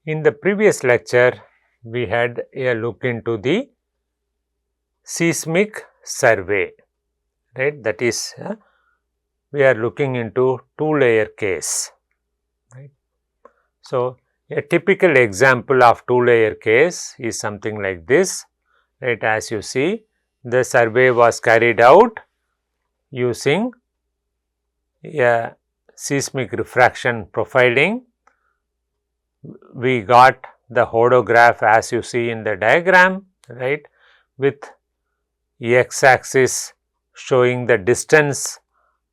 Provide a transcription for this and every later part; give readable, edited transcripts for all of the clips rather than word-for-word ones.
In the previous lecture, we had a look into the seismic survey, right? That is, we are looking into two-layer case, right? So, a typical example of two-layer case is something like this, right? As you see, the survey was carried out using a seismic refraction profiling. We got the hodograph as you see in the diagram, right, with x axis showing the distance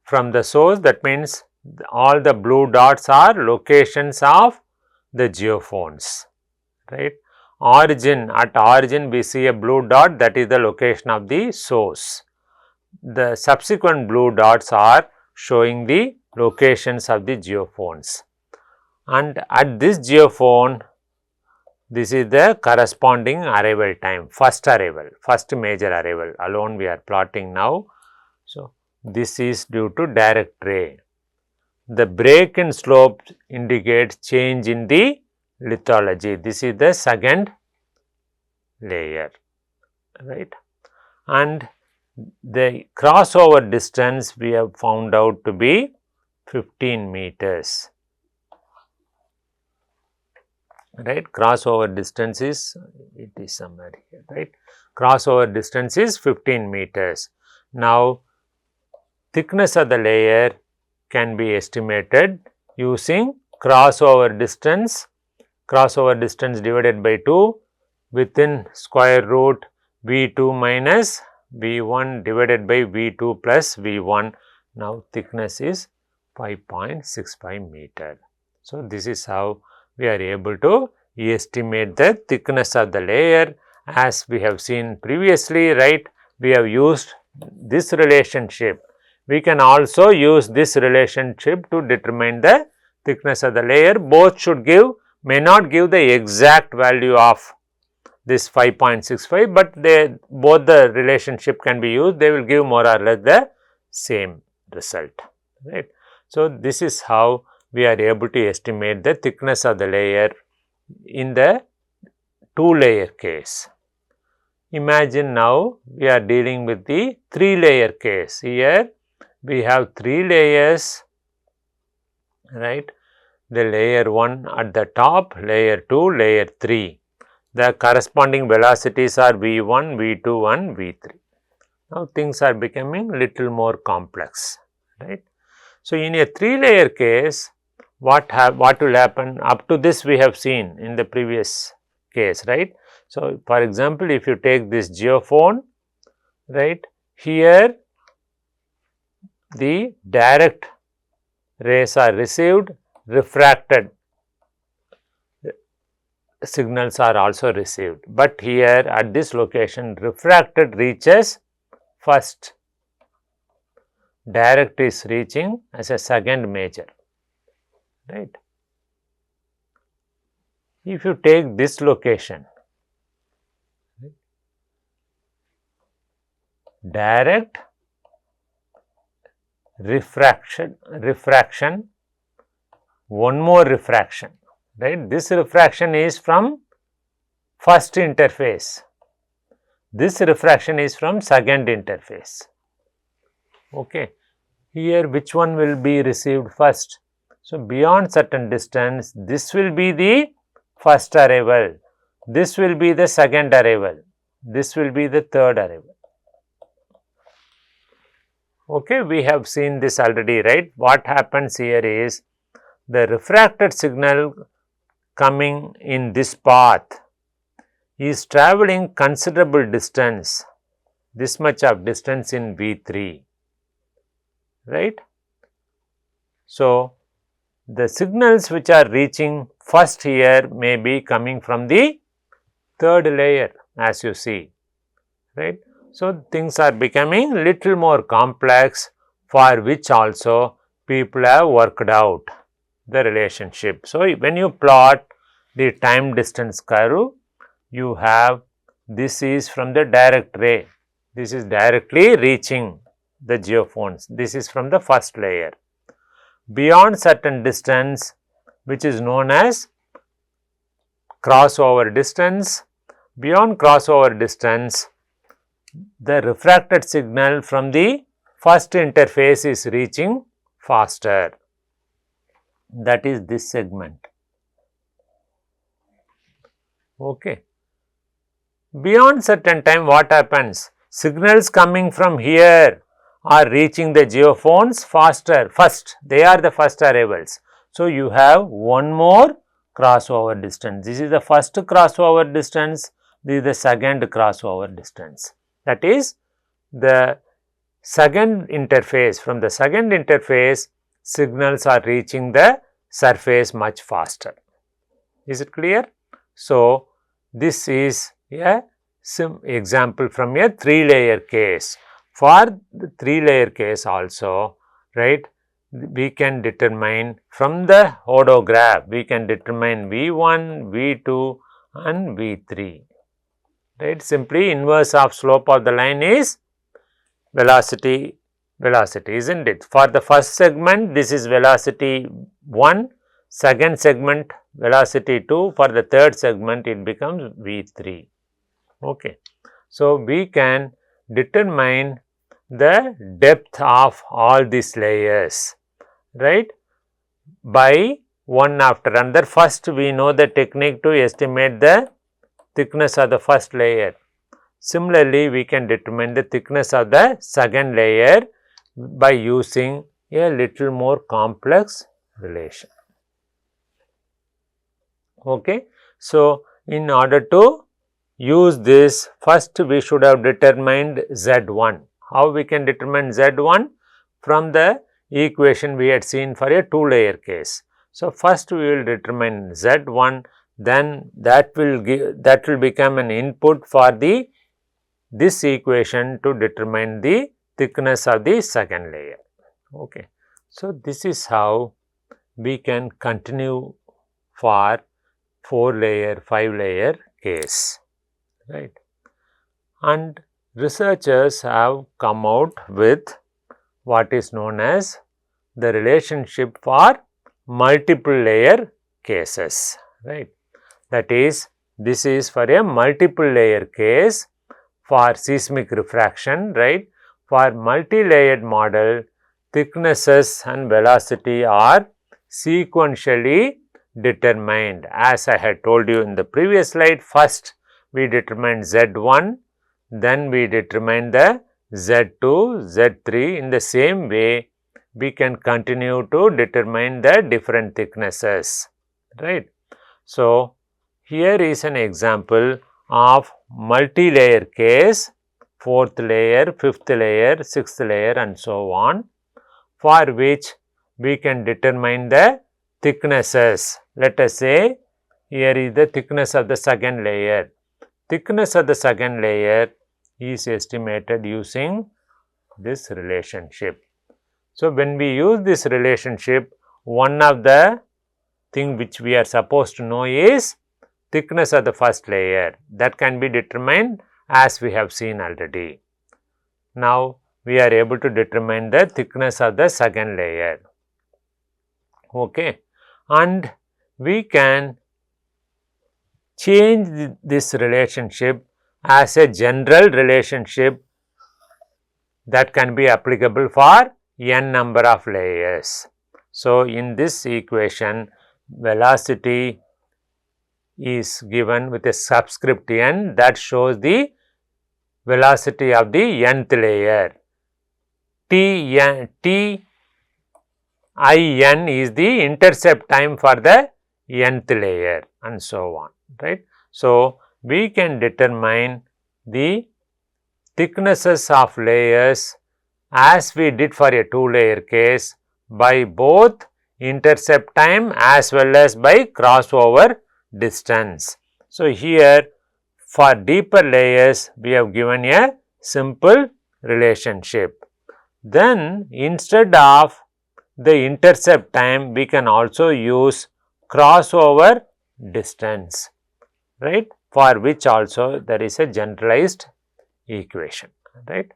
from the source. That means all the blue dots are locations of the geophones, right. At origin we see a blue dot, that is the location of the source. The subsequent blue dots are showing the locations of the geophones. And at this geophone, this is the corresponding arrival time, first major arrival alone we are plotting now. So, this is due to direct ray. The break in slope indicates change in the lithology. This is the second layer, right. And the crossover distance we have found out to be 15 meters. Right, crossover distance is, it is somewhere here, right, crossover distance is 15 meters. Now, thickness of the layer can be estimated using crossover distance divided by 2 within square root V2 minus V1 divided by V2 plus V1. Now, thickness is 5.65 meter. So, this is how we are able to estimate the thickness of the layer. As we have seen previously, right, we have used this relationship. We can also use this relationship to determine the thickness of the layer. Both should give, may not give the exact value of this 5.65, but both the relationship can be used. They will give more or less the same result, right. So, this is how we are able to estimate the thickness of the layer in the two-layer case. Imagine now we are dealing with the three-layer case. Here we have three layers, right. The layer 1 at the top, layer 2, layer 3. The corresponding velocities are V1, V2 and V3. Now, things are becoming little more complex, right. So, in a three-layer case, what will happen? Up to this we have seen in the previous case, right. So, for example, if you take this geophone, right, here the direct rays are received, refracted signals are also received, but here at this location refracted reaches first, direct is reaching as a second major, right. If you take this location, direct, refraction, one more refraction, right. This refraction is from first interface, this refraction is from second interface. Okay. Here which one will be received first? So, beyond certain distance, this will be the first arrival, this will be the second arrival, this will be the third arrival. Okay, we have seen this already, right. What happens here is the refracted signal coming in this path is traveling considerable distance, this much of distance in V3, right. So, the signals which are reaching first here may be coming from the third layer, as you see, right. So, things are becoming little more complex, for which also people have worked out the relationship. So, when you plot the time distance curve, you have this is from the direct ray. This is directly reaching the geophones. This is from the first layer. Beyond certain distance, which is known as crossover distance, beyond crossover distance, the refracted signal from the first interface is reaching faster. That is this segment. Okay. Beyond certain time, what happens? Signals coming from here are reaching the geophones faster. First, they are the first arrivals. So, you have one more crossover distance. This is the first crossover distance. This is the second crossover distance. That is the second interface. From the second interface, signals are reaching the surface much faster. Is it clear? So, this is a example from a 3-layer case. For the 3-layer case also, right, we can determine from the hodograph, we can determine V1, V2 and V3. Right, simply inverse of slope of the line is velocity, isn't it? For the first segment, this is velocity 1, second segment velocity 2, for the third segment it becomes V3. Okay. So, we can determine the depth of all these layers, right, by one after another. First, we know the technique to estimate the thickness of the first layer. Similarly, we can determine the thickness of the second layer by using a little more complex relation. Okay. So, in order to use this, first we should have determined Z1. How we can determine Z1? From the equation we had seen for a 2-layer case. So, first we will determine Z1, then that will become an input for this equation to determine the thickness of the second layer. Okay. So, this is how we can continue for 4-layer, 5-layer case, right. And researchers have come out with what is known as the relationship for multiple layer cases, right. That is, this is for a multiple layer case for seismic refraction, right. For multi-layered model, thicknesses and velocity are sequentially determined. As I had told you in the previous slide, first we determined Z1, then we determined the Z2, Z3. In the same way, we can continue to determine the different thicknesses, right. So, here is an example of multi-layer case, 4th layer, 5th layer, 6th layer and so on, for which we can determine the thicknesses. Let us say here is the thickness of the second layer. Thickness of the second layer is estimated using this relationship. So, when we use this relationship, one of the thing which we are supposed to know is thickness of the first layer. That can be determined as we have seen already. Now, we are able to determine the thickness of the second layer. Okay. And we can change this relationship as a general relationship that can be applicable for n number of layers. So, in this equation, velocity is given with a subscript n that shows the velocity of the nth layer. T I n is the intercept time for the nth layer and so on, right. So, we can determine the thicknesses of layers as we did for a 2-layer case by both intercept time as well as by crossover distance. So, here for deeper layers we have given a simple relationship. Then instead of the intercept time, we can also use crossover distance, right, for which also there is a generalized equation, right.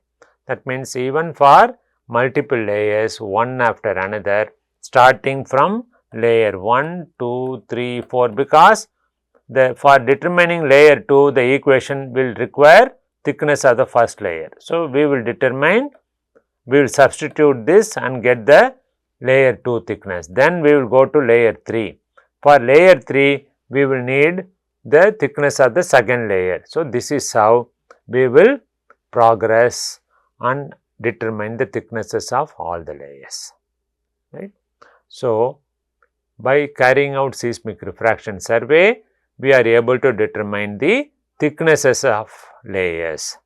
That means even for multiple layers one after another, starting from layer 1, 2, 3, 4, because for determining layer 2 the equation will require thickness of the first layer. So, we will substitute this and get the layer 2 thickness. Then we will go to layer 3. For layer 3 we will need the thickness of the second layer. So, this is how we will progress and determine the thicknesses of all the layers, right. So, by carrying out seismic refraction survey, we are able to determine the thicknesses of layers.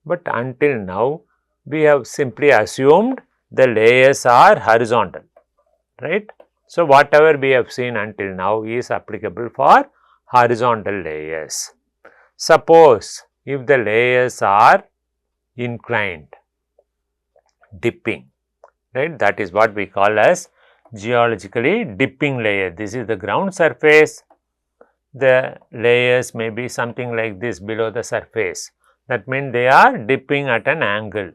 But until now, we have simply assumed the layers are horizontal, right. So, whatever we have seen until now is applicable for horizontal layers. Suppose if the layers are inclined, dipping, right, that is what we call as geologically dipping layer. This is the ground surface, the layers may be something like this below the surface. That means they are dipping at an angle,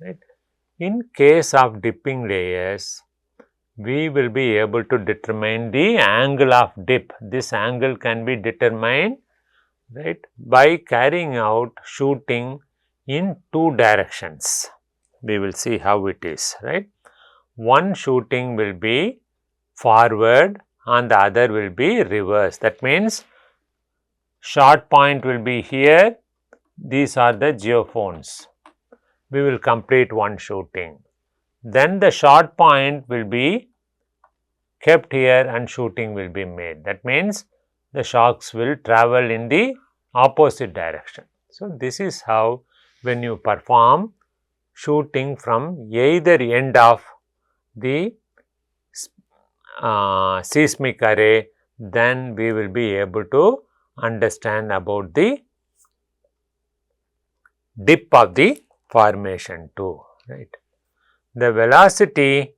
right. In case of dipping layers, we will be able to determine the angle of dip. This angle can be determined, right, by carrying out shooting in two directions. We will see how it is, right. One shooting will be forward and the other will be reverse. That means short point will be here, these are the geophones. We will complete one shooting. Then the short point will be kept here and shooting will be made. That means the shocks will travel in the opposite direction. So, this is how when you perform shooting from either end of the seismic array, then we will be able to understand about the dip of the formation too, right. The velocity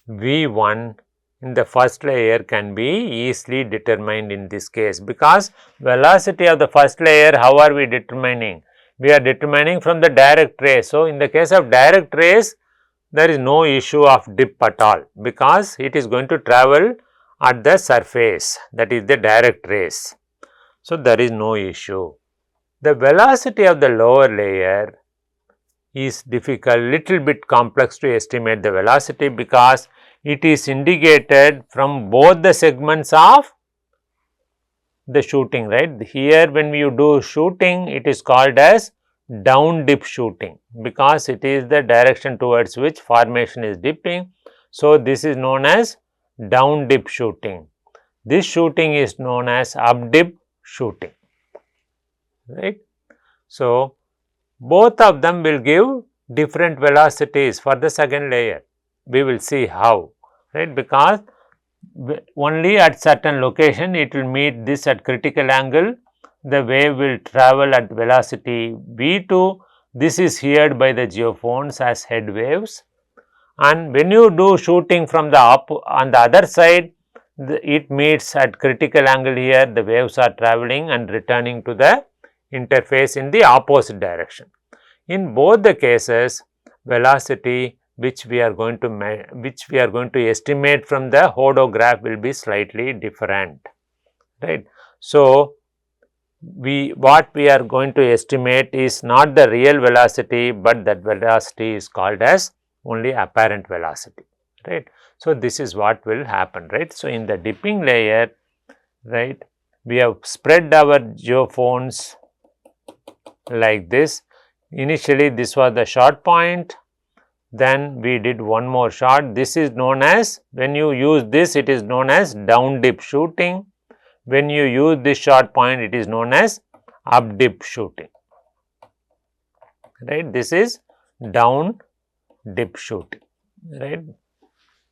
V1 in the first layer can be easily determined in this case, because velocity of the first layer, how are we determining? We are determining from the direct rays. So, in the case of direct rays, there is no issue of dip at all, because it is going to travel at the surface, that is the direct rays. So, there is no issue. The velocity of the lower layer is difficult, little bit complex to estimate the velocity, because it is indicated from both the segments of the shooting, right. Here when you do shooting, it is called as down dip shooting, because it is the direction towards which formation is dipping. So, this is known as down dip shooting. This shooting is known as up dip shooting, right. So, both of them will give different velocities for the second layer. We will see how, right, because only at certain location it will meet this at critical angle, the wave will travel at velocity V2. This is heard by the geophones as head waves, and when you do shooting from the on the other side, it meets at critical angle here, the waves are traveling and returning to the interface in the opposite direction. In both the cases, velocity which we are going to estimate from the hodograph will be slightly different, right. So, what we are going to estimate is not the real velocity, but that velocity is called as only apparent velocity, right. So, this is what will happen, right. So, in the dipping layer, right, we have spread our geophones like this. Initially, this was the short point, then we did one more shot. This is known as, when you use this, it is known as down dip shooting. When you use this short point, it is known as up dip shooting, right. This is down dip shooting, right.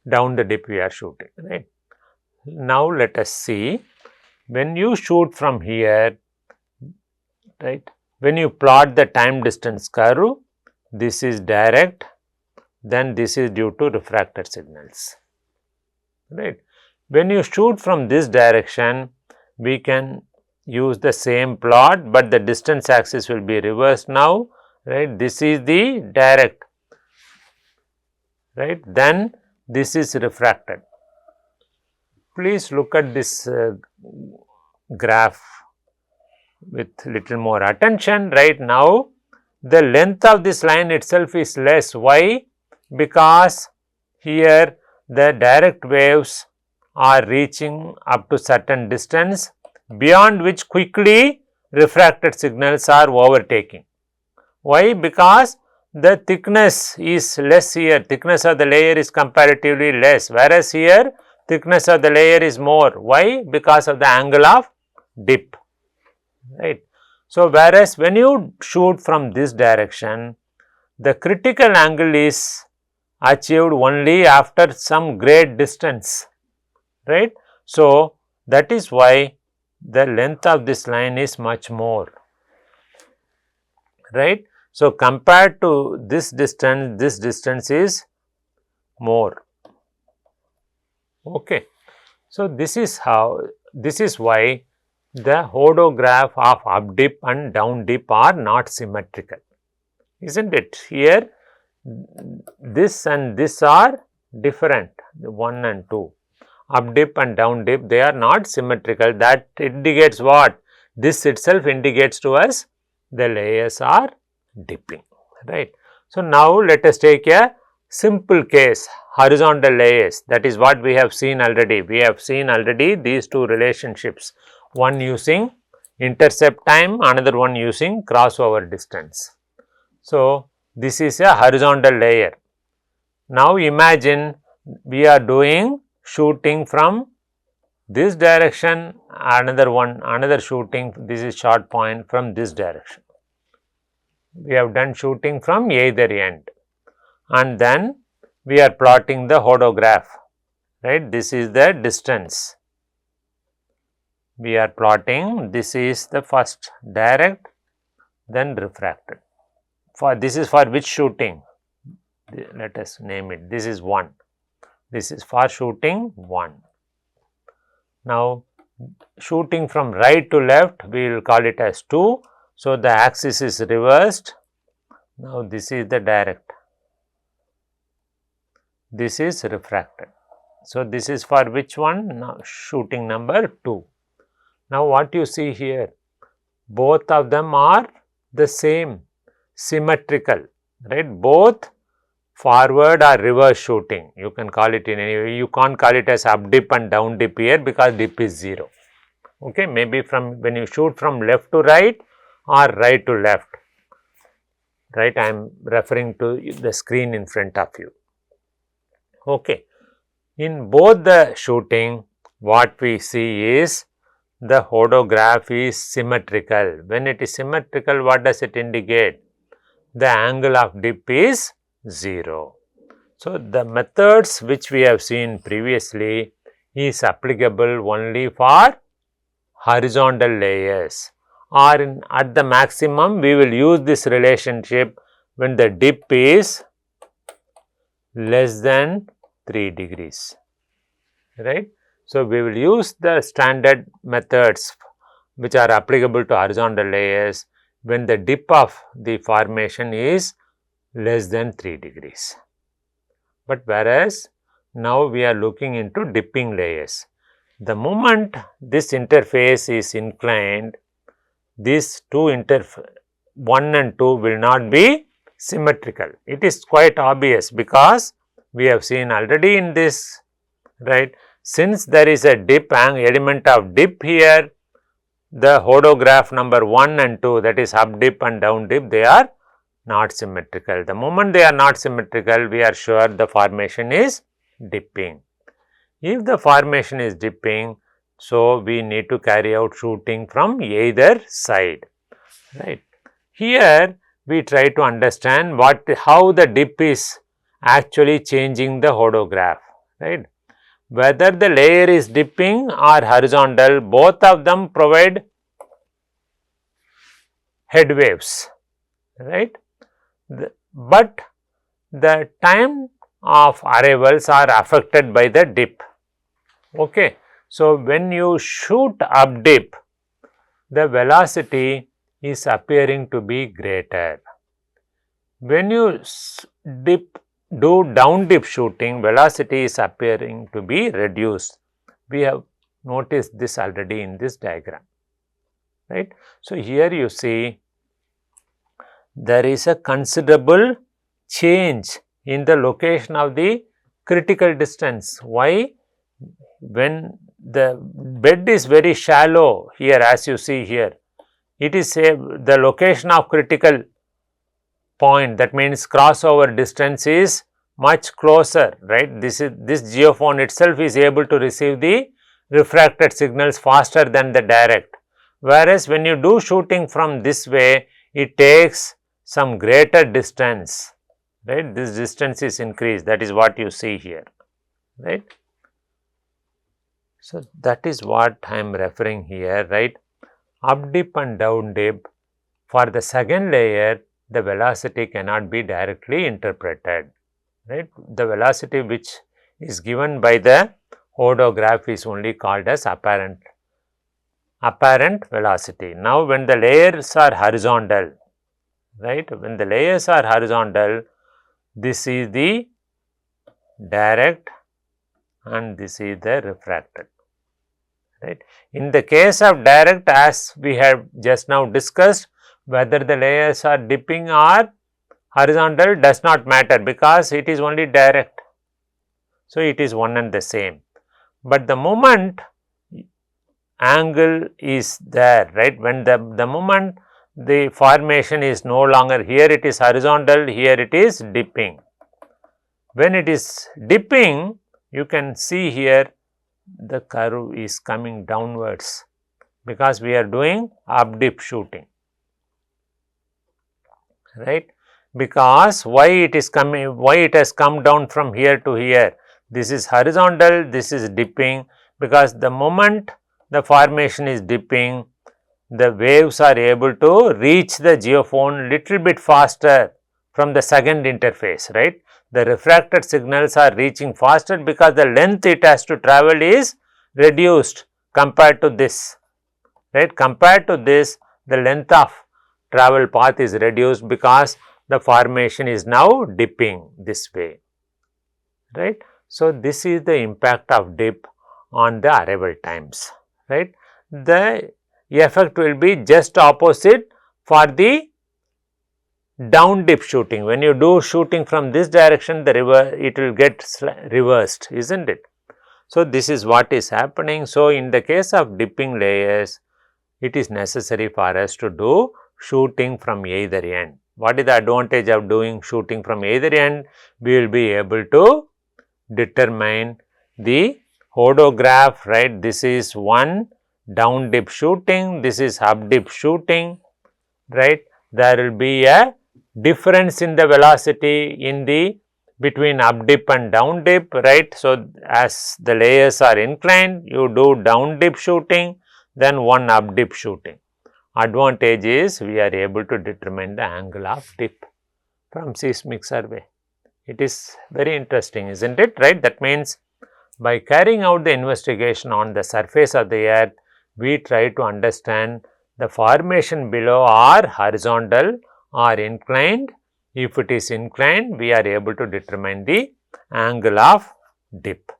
Down the dip we are shooting, right. Now, let us see, when you shoot from here, right, when you plot the time distance curve, this is direct, then this is due to refracted signals, right. when you shoot from this direction, we can use the same plot, but the distance axis will be reversed now, right. This is the direct, right. Then this is refracted. Please look at this graph with little more attention. Right now, the length of this line itself is less. Why? Because here the direct waves are reaching up to certain distance, beyond which quickly refracted signals are overtaking. Why? Because the thickness is less here, thickness of the layer is comparatively less, whereas here thickness of the layer is more. Why? Because of the angle of dip, right. So, whereas when you shoot from this direction, the critical angle is achieved only after some great distance, right. So, that is why the length of this line is much more, right. So, compared to this distance is more. Okay. So, this is why the hodograph of up dip and down dip are not symmetrical, isn't it? Here this and this are different, 1 and 2. Up dip and down dip, they are not symmetrical. That indicates what? This itself indicates to us the layers are dipping, right. So, now let us take a simple case, horizontal layers. That is what we have seen already. We have seen already these two relationships, one using intercept time, another one using crossover distance. So, this is a horizontal layer. Now, imagine we are doing shooting from this direction, another shooting, this is short point from this direction. We have done shooting from either end, and then we are plotting the hodograph, right. This is the distance. We are plotting, this is the first direct, then refracted. For this is for which shooting? Let us name it. This is 1. This is for shooting 1. Now, shooting from right to left, we will call it as 2. So, the axis is reversed. Now, this is the direct. This is refracted. So, this is for which one? Now, shooting number 2. Now, what you see here? Both of them are the same, symmetrical, right? Both forward or reverse shooting. You can call it in any way. You can't call it as up dip and down dip here because dip is 0. Okay, maybe from when you shoot from left to right or right to left, right. I am referring to the screen in front of you. Okay. In both the shooting, what we see is the hodograph is symmetrical. When it is symmetrical, what does it indicate? The angle of dip is 0. So, the methods which we have seen previously is applicable only for horizontal layers, or at the maximum we will use this relationship when the dip is less than 3 degrees, right. So, we will use the standard methods which are applicable to horizontal layers when the dip of the formation is less than 3 degrees. But whereas now we are looking into dipping layers. The moment this interface is inclined, these 1 and 2 will not be symmetrical. It is quite obvious because we have seen already in this, right. Since there is a dip element of dip here, the hodograph number 1 and 2, that is up dip and down dip, they are not symmetrical. The moment they are not symmetrical, we are sure the formation is dipping. If the formation is dipping, so we need to carry out shooting from either side, right. Here we try to understand how the dip is actually changing the hodograph, right. Whether the layer is dipping or horizontal, both of them provide head waves, right. But the time of arrivals are affected by the dip. Okay. So, when you shoot up dip, the velocity is appearing to be greater. When you do down dip shooting, velocity is appearing to be reduced. We have noticed this already in this diagram, right. So, here you see there is a considerable change in the location of the critical distance. Why? When the bed is very shallow here, as you see here, it is the location of critical point, that means crossover distance is much closer, right. This geophone itself is able to receive the refracted signals faster than the direct, whereas when you do shooting from this way, it takes some greater distance, right. This distance is increased, that is what you see here, right. So, that is what I am referring here, right. Up dip and down dip, for the second layer, the velocity cannot be directly interpreted, right. The velocity which is given by the hodograph is only called as apparent velocity. Now, when the layers are horizontal, right, when the layers are horizontal, this is the direct and this is the refracted, right. In the case of direct, as we have just now discussed, whether the layers are dipping or horizontal does not matter, because it is only direct. So, it is one and the same, but the moment angle is there, right, when the moment the formation is no longer, here it is horizontal, here it is dipping. When it is dipping, you can see here the curve is coming downwards, because we are doing up dip shooting, right. Because why it is coming, why it has come down from here to here, this is horizontal, this is dipping, because the moment the formation is dipping, the waves are able to reach the geophone little bit faster from the second interface, right. The refracted signals are reaching faster because the length it has to travel is reduced compared to this, right. Compared to this, the length of travel path is reduced because the formation is now dipping this way, right. So, this is the impact of dip on the arrival times, right. The effect will be just opposite for the down dip shooting. When you do shooting from this direction, the it will get reversed, isn't it? So, this is what is happening. So, in the case of dipping layers, it is necessary for us to do shooting from either end. What is the advantage of doing shooting from either end? We will be able to determine the hodograph, right. This is one down dip shooting, this is up dip shooting, right. There will be a difference in the velocity in the between up dip and down dip, right. So, as the layers are inclined, you do down dip shooting, then one up dip shooting. Advantage is we are able to determine the angle of dip from seismic survey. It is very interesting, isn't it, right. That means, by carrying out the investigation on the surface of the earth, we try to understand the formation below are horizontal or inclined. If it is inclined, we are able to determine the angle of dip.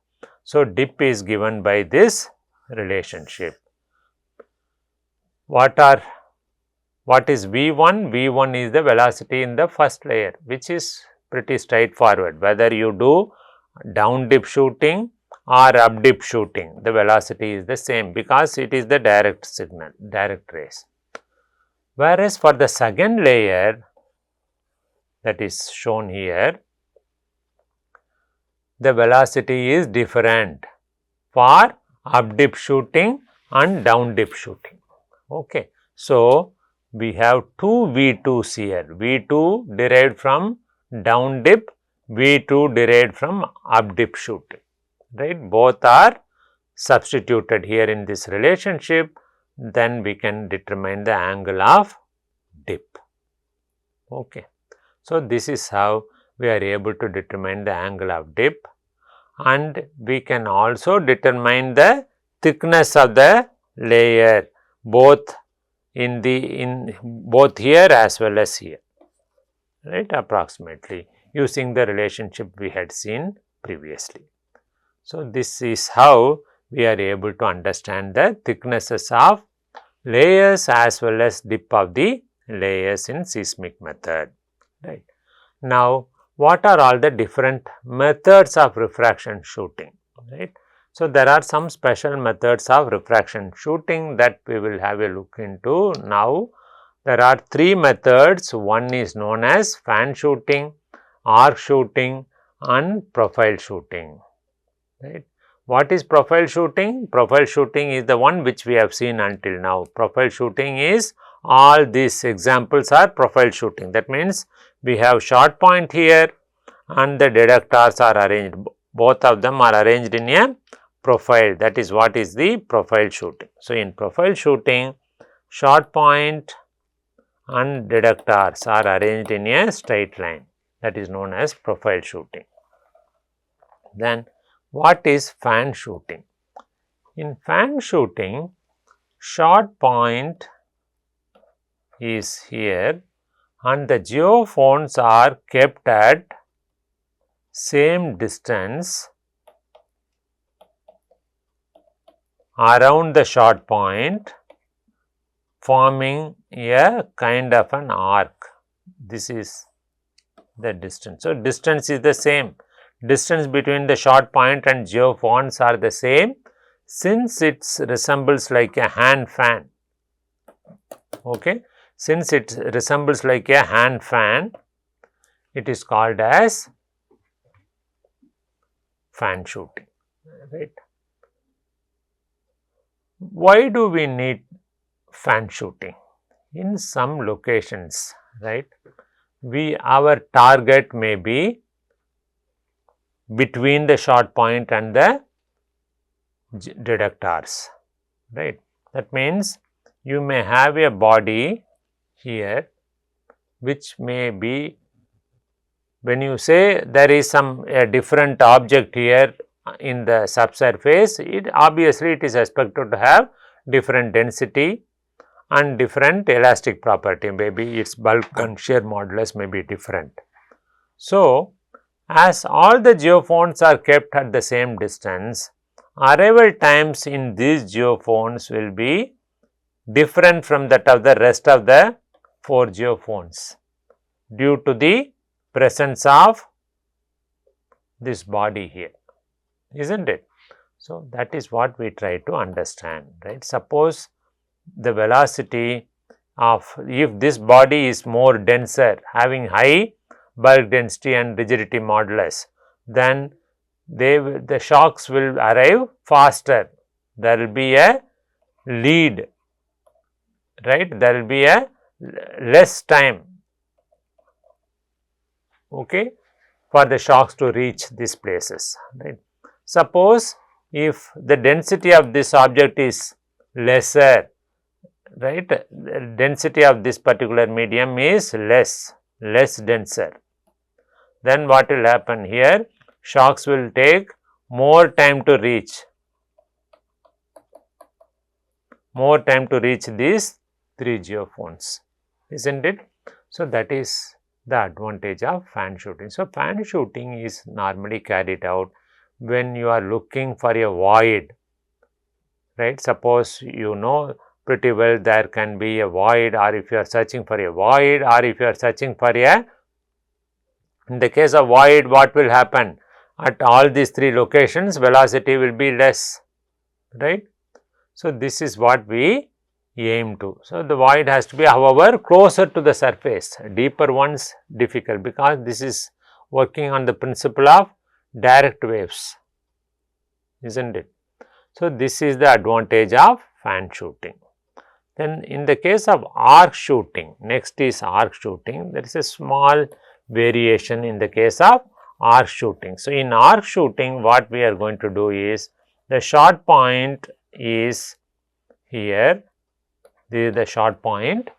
So, dip is given by this relationship. What is V1? V1 is the velocity in the first layer, which is pretty straightforward. Whether you do down dip shooting or up dip shooting, the velocity is the same, because it is the direct signal, direct rays. Whereas, for the second layer, that is shown here, the velocity is different for up dip shooting and down dip shooting. Okay. So, we have two V2s here, V2 derived from down dip, V2 derived from up dip shooting, right. Both are substituted here in this relationship, then we can determine the angle of dip. Okay. So, this is how we are able to determine the angle of dip, and we can also determine the thickness of the layer both both here as well as here, right, approximately using the relationship we had seen previously. So, this is how we are able to understand the thicknesses of layers as well as dip of the layers in seismic method, right. Now, what are all the different methods of refraction shooting, right. So, there are some special methods of refraction shooting that we will have a look into now. There are three methods. One is known as fan shooting, arc shooting and profile shooting, right. What is profile shooting? Profile shooting is the one which we have seen until now. Profile shooting is all these examples are profile shooting. That means we have short point here and the detectors are arranged. Both of them are arranged in a profile. That is what is the profile shooting. So, in profile shooting, short point and detectors are arranged in a straight line. That is known as profile shooting. Then, what is fan shooting? In fan shooting, short point is here and the geophones are kept at same distance around the short point, forming a kind of an arc. This is the distance. So, distance is the same. Distance between the short point and geophones are the same since it resembles like a hand fan. Okay. Since it resembles like a hand fan, it is called as fan shooting, right. Why do we need fan shooting? In some locations, right, our target may be between the short point and the detectors, right. That means you may have a body here which may be, when you say there is a different object here in the subsurface, obviously it is expected to have different density and different elastic property, maybe its bulk and shear modulus may be different. So, as all the geophones are kept at the same distance, arrival times in these geophones will be different from that of the rest of the 4 geophones due to the presence of this body here, isn't it? So, that is what we try to understand, right. Suppose the velocity of, if this body is more denser, having high bulk density and rigidity modulus, then the shocks will arrive faster. There will be a lead, right. There will be a less time, okay, for the shocks to reach these places, right. Suppose if the density of this object is lesser, right, the density of this particular medium is less denser, then what will happen here? Shocks will take more time to reach, these 3 geophones, isn't it? So, that is the advantage of fan shooting. So, fan shooting is normally carried out when you are looking for a void, right. Suppose you know pretty well there can be a void, or if you are searching for a void, or if you are searching for a, in the case of void, what will happen? At all these 3 locations, velocity will be less, right. So, this is what we aim to. So, the void has to be, however, closer to the surface, deeper ones difficult, because this is working on the principle of direct waves, isn't it? So, this is the advantage of fan shooting. Then, in the case of arc shooting, next is arc shooting. There is a small variation in the case of arc shooting. So, in arc shooting, what we are going to do is, the short point is here, this is the short point,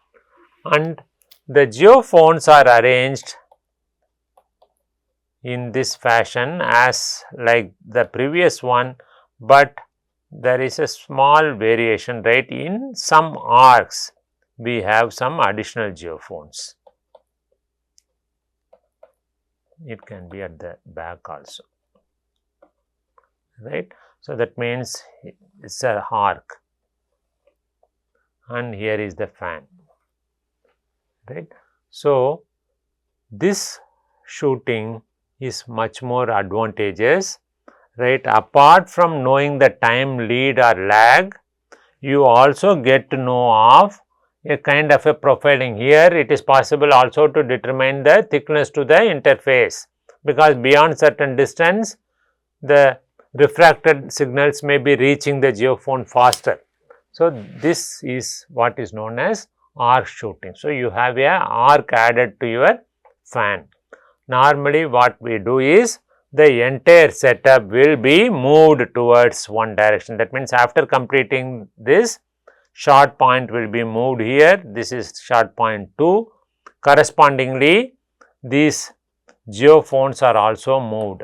and the geophones are arranged in this fashion as like the previous one, but there is a small variation, right? In some arcs we have some additional geophones. It can be at the back also, right? So, that means it's a arc and here is the fan, right. So, this shooting is much more advantageous, right. Apart from knowing the time lead or lag, you also get to know of a kind of a profiling. Here it is possible also to determine the thickness to the interface, because beyond certain distance the refracted signals may be reaching the geophone faster. So, this is what is known as arc shooting. So, you have a arc added to your fan. Normally what we do is the entire setup will be moved towards one direction. That means, after completing this, short point will be moved here. This is short point 2. Correspondingly, these geophones are also moved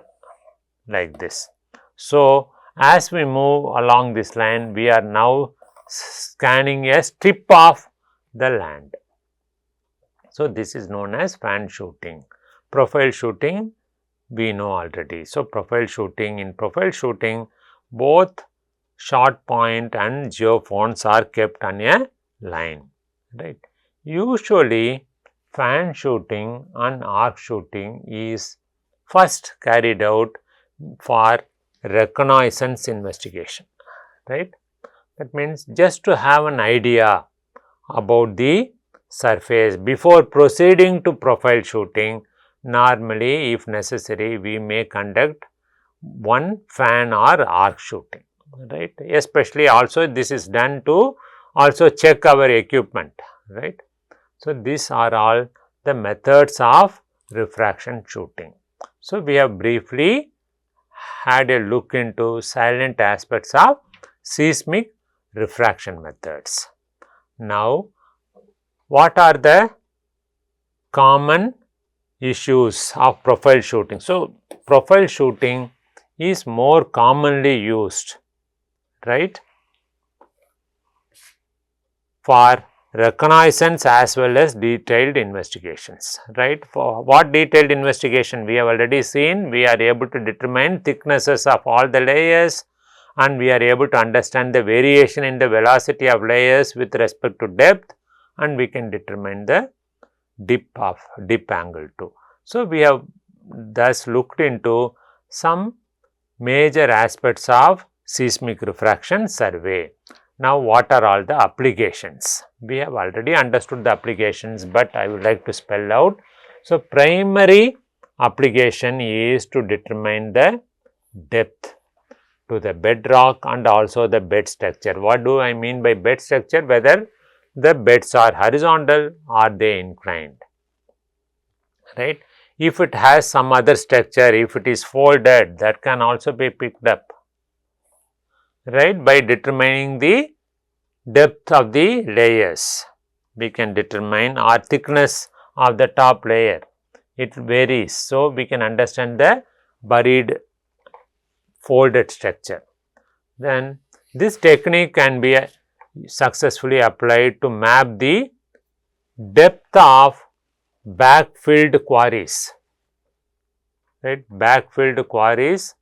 like this. So, as we move along this line, we are now scanning a strip of the land. So, this is known as fan shooting. Profile shooting we know already. So, profile shooting, in profile shooting both short point and geophones are kept on a line, right. Usually fan shooting and arc shooting is first carried out for reconnaissance investigation, right. That means, just to have an idea about the surface before proceeding to profile shooting, normally if necessary we may conduct one fan or arc shooting, right. Especially also this is done to also check our equipment, right. So, these are all the methods of refraction shooting. So, we have briefly had a look into silent aspects of seismic refraction methods. Now, what are the common issues of profile shooting? So, profile shooting is more commonly used, right, for reconnaissance as well as detailed investigations, right. For what detailed investigation? We have already seen, we are able to determine thicknesses of all the layers and we are able to understand the variation in the velocity of layers with respect to depth, and we can determine the dip angle too. So, we have thus looked into some major aspects of seismic refraction survey. Now, what are all the applications? We have already understood the applications, but I would like to spell out. So, primary application is to determine the depth to the bedrock and also the bed structure. What do I mean by bed structure? Whether the beds are horizontal or they inclined, right. If it has some other structure, if it is folded, that can also be picked up, right. By determining the depth of the layers, we can determine or thickness of the top layer, it varies. So, we can understand the buried folded structure. Then this technique can be successfully applied to map the depth of backfilled quarries, right, backfilled quarries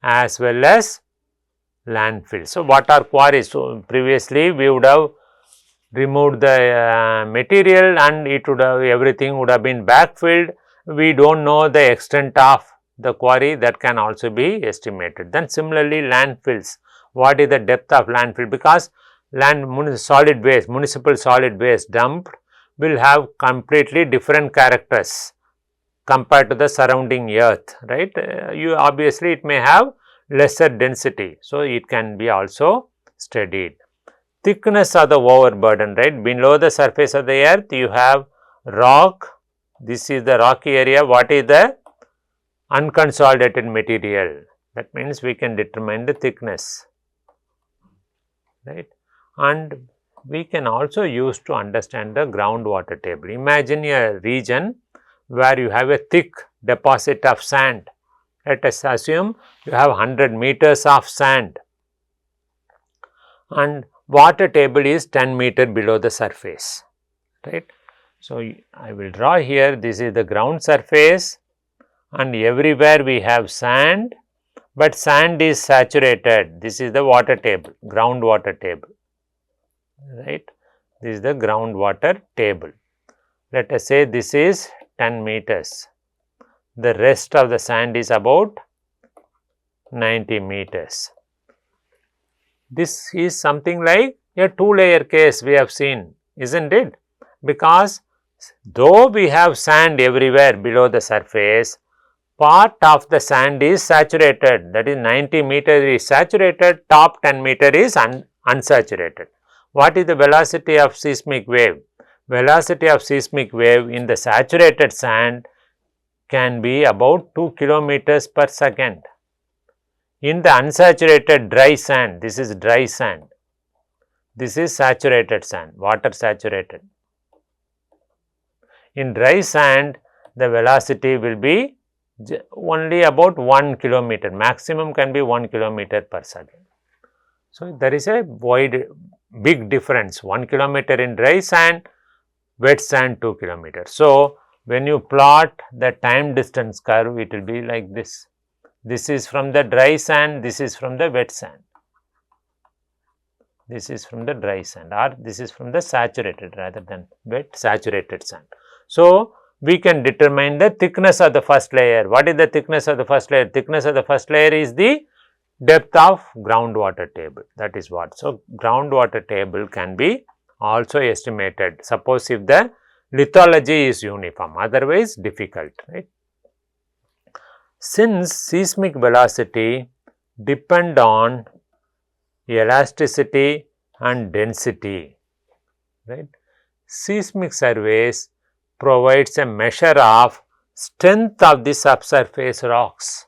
as well as landfill. So, what are quarries? So, previously we would have removed the material and it would have, everything would have been backfilled. We do not know the extent of the quarry, that can also be estimated. Then similarly landfills, what is the depth of landfill? Because solid waste, municipal solid waste dumped will have completely different characters compared to the surrounding earth, right. You obviously it may have lesser density. So, it can be also studied. Thickness of the overburden, right. Below the surface of the earth you have rock, this is the rocky area. What is the unconsolidated material? That means we can determine the thickness, right. And we can also use to understand the groundwater table. Imagine a region where you have a thick deposit of sand. Let us assume you have 100 meters of sand and water table is 10 meter below the surface, right. So, I will draw here, this is the ground surface and everywhere we have sand, but sand is saturated. This is the water table, groundwater table, right. This is the groundwater table. Let us say this is 10 meters. The rest of the sand is about 90 meters. This is something like a 2-layer case we have seen, isn't it? Because though we have sand everywhere below the surface, part of the sand is saturated, that is 90 meters is saturated, top 10 meter is unsaturated. What is the velocity of seismic wave? Velocity of seismic wave in the saturated sand can be about 2 kilometers per second. In the unsaturated dry sand, this is dry sand, this is saturated sand, water saturated. In dry sand, the velocity will be only about 1 kilometer, maximum can be 1 kilometer per second. So, there is a big difference, 1 kilometer in dry sand, wet sand 2 kilometers. So, when you plot the time distance curve, it will be like this. This is from the dry sand, this is from the wet sand. This is from the dry sand, or this is from the saturated rather than wet saturated sand. So, we can determine the thickness of the first layer. What is the thickness of the first layer? Thickness of the first layer is the depth of groundwater table, that is what. So, groundwater table can be also estimated, suppose if the lithology is uniform, otherwise difficult, right. Since seismic velocity depend on elasticity and density, right, seismic surveys provides a measure of strength of the subsurface rocks.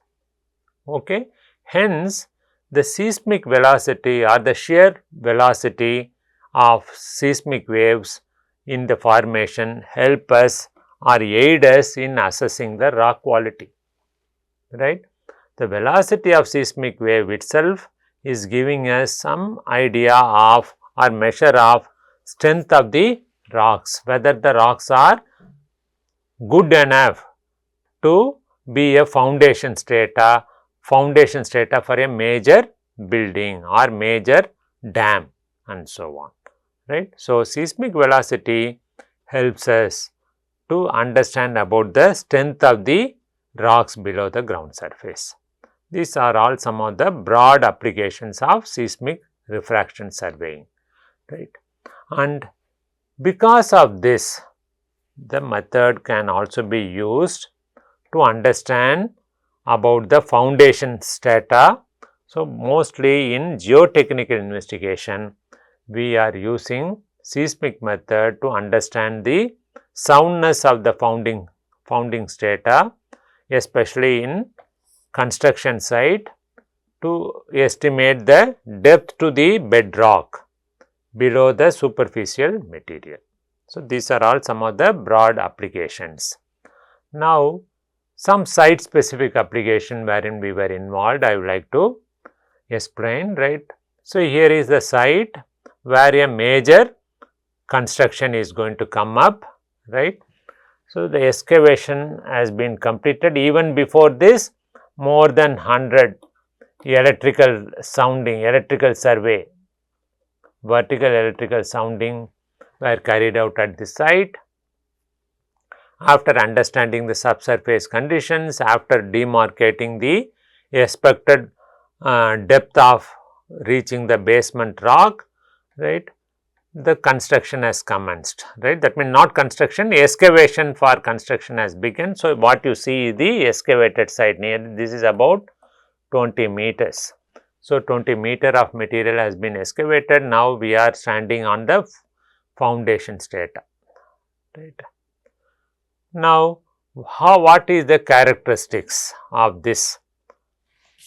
Okay. Hence, the seismic velocity or the shear velocity of seismic waves in the formation help us or aid us in assessing the rock quality, right. The velocity of seismic wave itself is giving us some idea of or measure of strength of the rocks, whether the rocks are good enough to be a foundation strata for a major building or major dam and so on, right. So, seismic velocity helps us to understand about the strength of the rocks below the ground surface. These are all some of the broad applications of seismic refraction surveying, right. And because of this, the method can also be used to understand about the foundation strata. So, mostly in geotechnical investigation, we are using seismic method to understand the soundness of the founding strata, especially in construction site, to estimate the depth to the bedrock below the superficial material. So, these are all some of the broad applications. Now, some site specific application wherein we were involved, I would like to explain, right. So, here is the site where a major construction is going to come up, right. So, the excavation has been completed. Even before this, more than 100 electrical survey, vertical electrical sounding were carried out at the site. After understanding the subsurface conditions, after demarcating the expected depth of reaching the basement rock, right, the construction has commenced, right. That means not construction, excavation for construction has begun. So, what you see is the excavated site near, this is about 20 meters. So, 20 meter of material has been excavated. Now, we are standing on the foundation strata, right. Now, what is the characteristics of this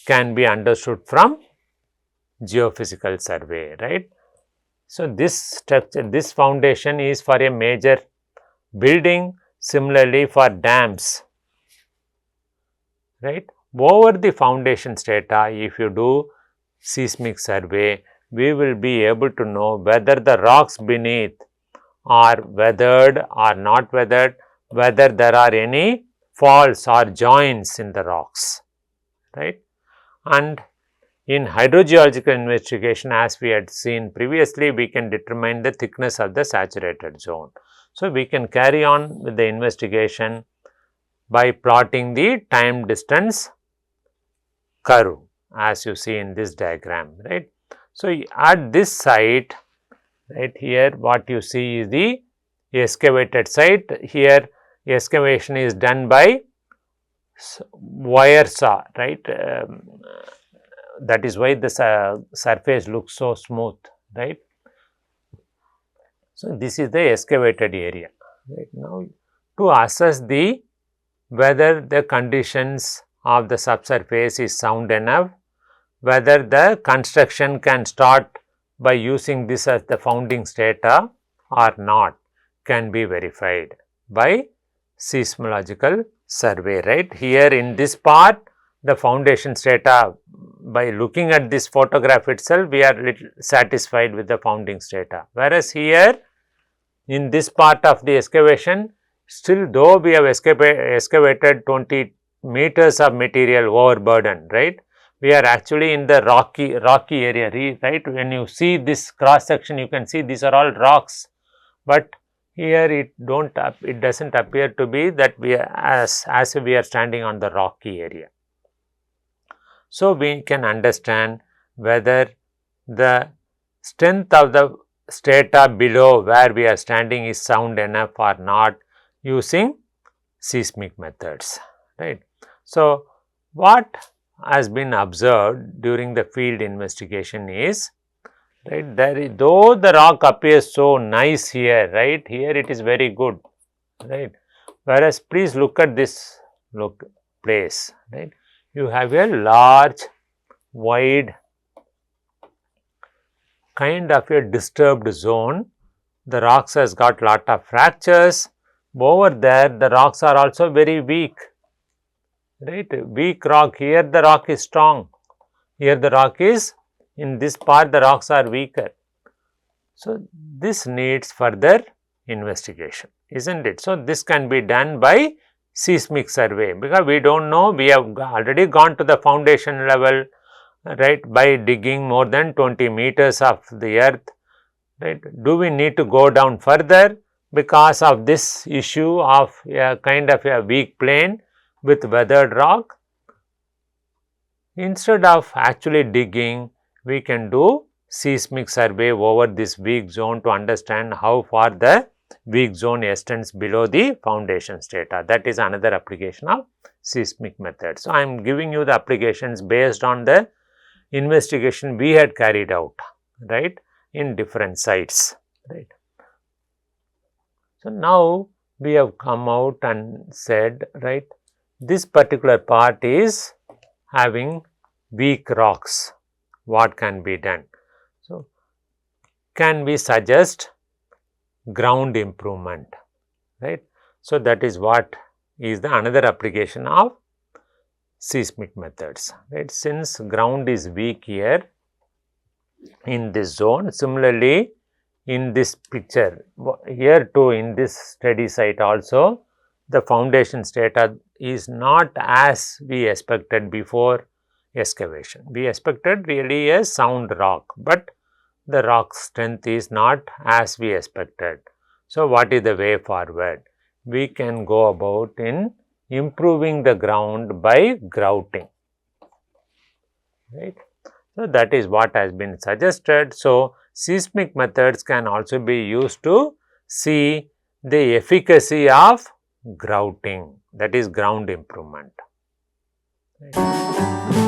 can be understood from geophysical survey, right. So, this structure, this foundation is for a major building, similarly for dams, right. Over the foundation strata, if you do seismic survey, we will be able to know whether the rocks beneath are weathered or not weathered, whether there are any faults or joints in the rocks, right. And in hydrogeological investigation, as we had seen previously, we can determine the thickness of the saturated zone. So, we can carry on with the investigation by plotting the time distance curve as you see in this diagram, right. So, at this site, right here, what you see is the excavated site. Here excavation is done by wire saw, right. That is why the surface looks so smooth, right. So, this is the excavated area. Right now, to assess the whether the conditions of the subsurface is sound enough, whether the construction can start by using this as the founding strata or not, can be verified by seismological survey, right. Here in this part, the foundation strata, by looking at this photograph itself, we are little satisfied with the founding strata. Whereas here in this part of the excavation, still though we have excavated 20 meters of material overburden, right, we are actually in the rocky area, right. When you see this cross section, you can see these are all rocks, but here it does not appear to be that we are as if we are standing on the rocky area. So, we can understand whether the strength of the strata below where we are standing is sound enough or not using seismic methods, right. So, what has been observed during the field investigation is, right, though the rock appears so nice here, right, here it is very good, right, whereas please look at this place, right. You have a large, wide, kind of a disturbed zone. The rocks has got lot of fractures. Over there, the rocks are also very weak, right. Weak rock. Here the rock is strong. Here the rock is, in this part the rocks are weaker. So, this needs further investigation, isn't it? So, this can be done by seismic survey, because we do not know, we have already gone to the foundation level, right, by digging more than 20 meters of the earth, right. Do we need to go down further because of this issue of a kind of a weak plain with weathered rock? Instead of actually digging, we can do seismic survey over this weak zone to understand how far the weak zone extends below the foundation strata. That is another application of seismic method. So, I am giving you the applications based on the investigation we had carried out, right, in different sites, right. So, now we have come out and said, right, this particular part is having weak rocks. What can be done? So, can we suggest ground improvement, right. So, that is what is the another application of seismic methods, right. Since ground is weak here in this zone, similarly in this picture here too, in this study site also, the foundation strata is not as we expected before excavation. We expected really a sound rock, but the rock strength is not as we expected. So, what is the way forward? We can go about in improving the ground by grouting, right. So, that is what has been suggested. So, seismic methods can also be used to see the efficacy of grouting, that is ground improvement. Right.